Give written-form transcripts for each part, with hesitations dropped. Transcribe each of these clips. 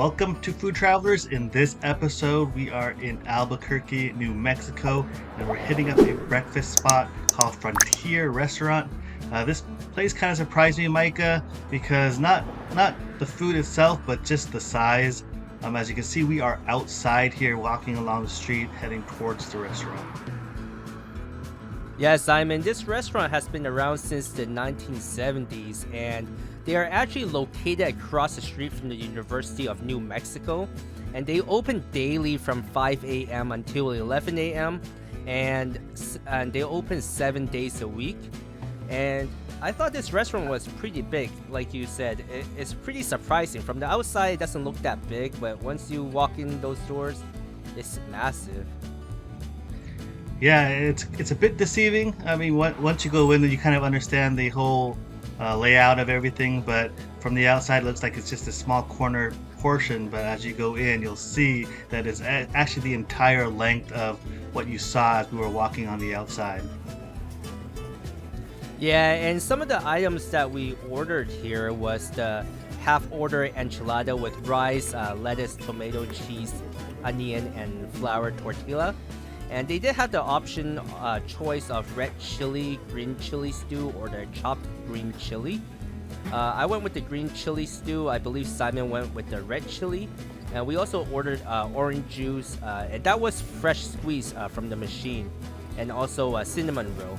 Welcome to Food Travelers. In this episode, we are in Albuquerque, New Mexico, and we're hitting up a breakfast spot called Frontier Restaurant. This place kind of surprised me, Micah, because not the food itself, but just the size. As you can see, we are outside here, walking along the street, heading towards the restaurant. Yeah, Simon, this restaurant has been around since the 1970s, and they are actually located across the street from the University of New Mexico, and they open daily from 5 a.m. until 11 a.m., and they open 7 days a week. And I thought this restaurant was pretty big, like you said. It's pretty surprising. From the outside, it doesn't look that big, but once you walk in those doors, it's massive. Yeah, it's a bit deceiving. I mean, once you go in, you kind of understand the whole layout of everything. But from the outside, it looks like it's just a small corner portion. But as you go in, you'll see that it's actually the entire length of what you saw as we were walking on the outside. Yeah, and some of the items that we ordered here was the half-order enchilada with rice, lettuce, tomato, cheese, onion, and flour tortilla. And they did have the option choice of red chili, green chili stew, or the chopped green chili. I went with the green chili stew. I believe Simon went with the red chili. And we also ordered orange juice, and that was fresh squeezed from the machine. And also a cinnamon roll.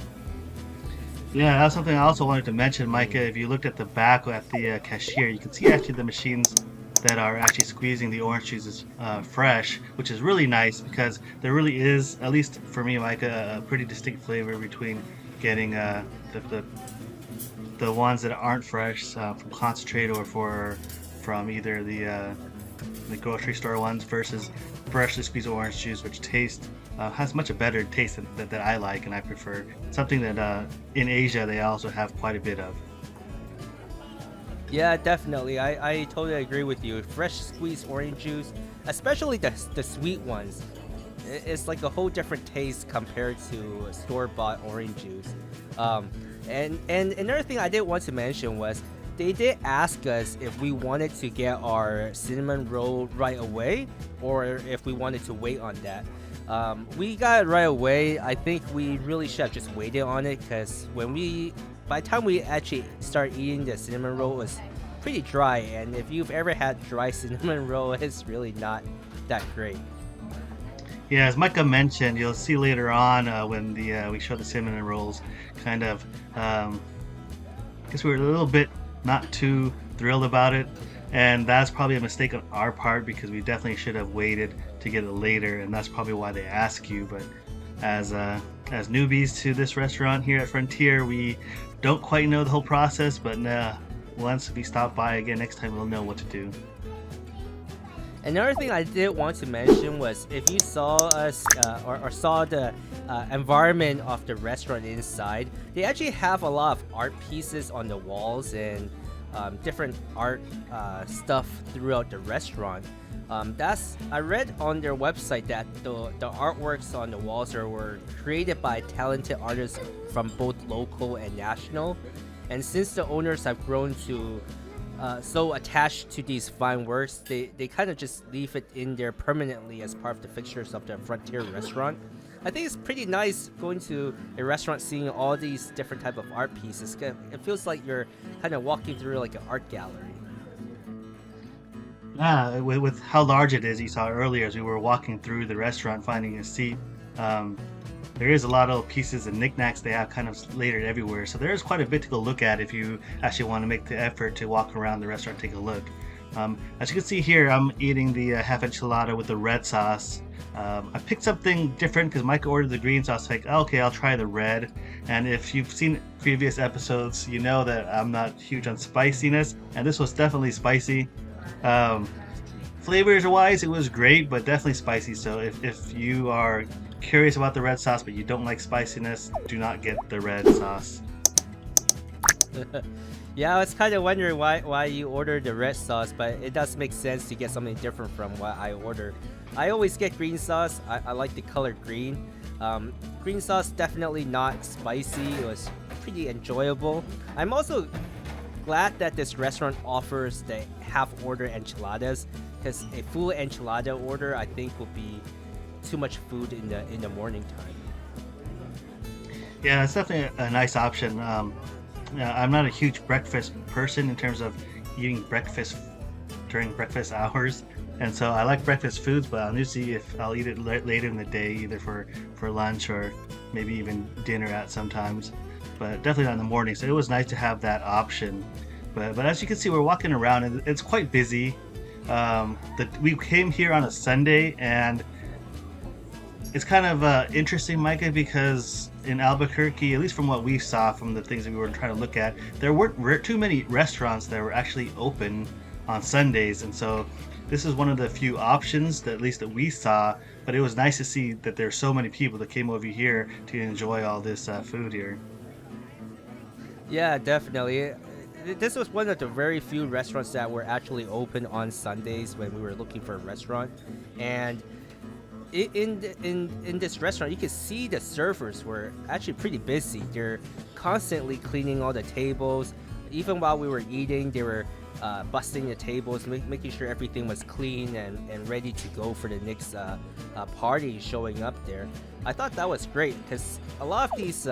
Yeah, that's something I also wanted to mention, Micah. If you looked at the back at the cashier, you can see actually the machines that are actually squeezing the orange juice is fresh, which is really nice because there really is, at least for me, Micah, a pretty distinct flavor between getting the ones that aren't fresh from concentrate or from either the grocery store ones versus freshly squeezed orange juice, which has much a better taste that I like and I prefer. Something that in Asia they also have quite a bit of. Yeah, definitely. I totally agree with you. Fresh squeezed orange juice, especially the sweet ones, it's like a whole different taste compared to store-bought orange juice. And another thing I did want to mention was they did ask us if we wanted to get our cinnamon roll right away or if we wanted to wait on that. We got it right away. I think we really should have just waited on it because by the time we actually start eating the cinnamon roll, it was pretty dry. And if you've ever had dry cinnamon roll, it's really not that great. Yeah, as Micah mentioned, you'll see later on when we show the cinnamon rolls, kind of, I guess we were a little bit not too thrilled about it. And that's probably a mistake on our part because we definitely should have waited to get it later. And that's probably why they ask you. But as newbies to this restaurant here at Frontier, we don't quite know the whole process, but once we stop by again next time, we'll know what to do. Another thing I did want to mention was if you saw us or saw the environment of the restaurant inside, they actually have a lot of art pieces on the walls and different art stuff throughout the restaurant. I read on their website that the artworks on the walls were created by talented artists from both local and national. And since the owners have grown to so attached to these fine works, they kind of just leave it in there permanently as part of the fixtures of the Frontier restaurant. I think it's pretty nice going to a restaurant seeing all these different type of art pieces. It feels like you're kind of walking through like an art gallery. Yeah, with how large it is, you saw earlier as we were walking through the restaurant finding a seat. There is a lot of pieces and knickknacks they have kind of littered everywhere. So there is quite a bit to go look at if you actually want to make the effort to walk around the restaurant and take a look. As you can see here, I'm eating the half enchilada with the red sauce. I picked something different because Micah ordered the green sauce. Like, okay, I'll try the red. And if you've seen previous episodes, you know that I'm not huge on spiciness, and this was definitely spicy. Flavors wise, it was great, but definitely spicy. So if you are curious about the red sauce but you don't like spiciness, do not get the red sauce. Yeah, I was kind of wondering why you ordered the red sauce, but it does make sense to get something different from what I ordered. I always get green sauce. I like the color green. Green sauce definitely not spicy. It was pretty enjoyable. I'm also glad that this restaurant offers the half-order enchiladas because a full enchilada order I think would be too much food in the morning time. Yeah, it's definitely a nice option. Yeah, I'm not a huge breakfast person in terms of eating breakfast during breakfast hours, and so I like breakfast foods, but I'll usually if I'll eat it later in the day, either for lunch or maybe even dinner at sometimes, but definitely not in the morning. So it was nice to have that option. But as you can see, we're walking around and it's quite busy. We came here on a Sunday, and it's kind of interesting, Micah, because in Albuquerque, at least from what we saw from the things that we were trying to look at, there weren't too many restaurants that were actually open on Sundays, and so this is one of the few options that at least that we saw. But it was nice to see that there's so many people that came over here to enjoy all this food here. Yeah, definitely. This was one of the very few restaurants that were actually open on Sundays when we were looking for a restaurant, and in this restaurant, you can see the servers were actually pretty busy. They're constantly cleaning all the tables. Even while we were eating, they were busting the tables, making sure everything was clean and ready to go for the next party showing up there. I thought that was great because a lot of these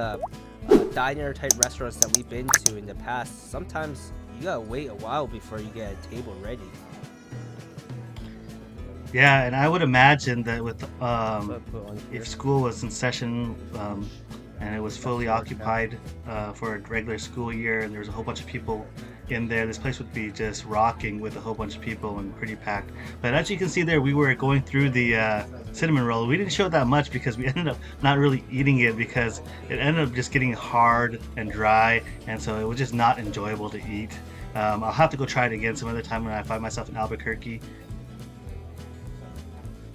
diner type restaurants that we've been to in the past, sometimes you gotta wait a while before you get a table ready. Yeah, and I would imagine that with Put on here. if school was in session, and it was fully occupied for a regular school year, and there was a whole bunch of people in there, this place would be just rocking with a whole bunch of people and pretty packed. But as you can see there, we were going through the cinnamon roll. We didn't show that much because we ended up not really eating it because it ended up just getting hard and dry, and so it was just not enjoyable to eat. I'll have to go try it again some other time when I find myself in Albuquerque.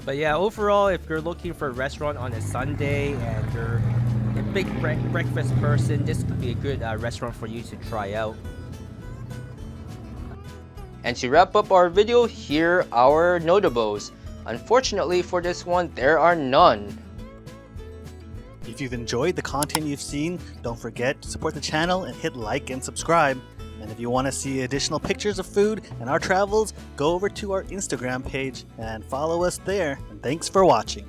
But yeah, overall, if you're looking for a restaurant on a Sunday and you're a big breakfast person, this could be a good restaurant for you to try out. And to wrap up our video, here are our notables. Unfortunately for this one, there are none. If you've enjoyed the content you've seen, don't forget to support the channel and hit like and subscribe. And if you want to see additional pictures of food and our travels, go over to our Instagram page and follow us there. And thanks for watching.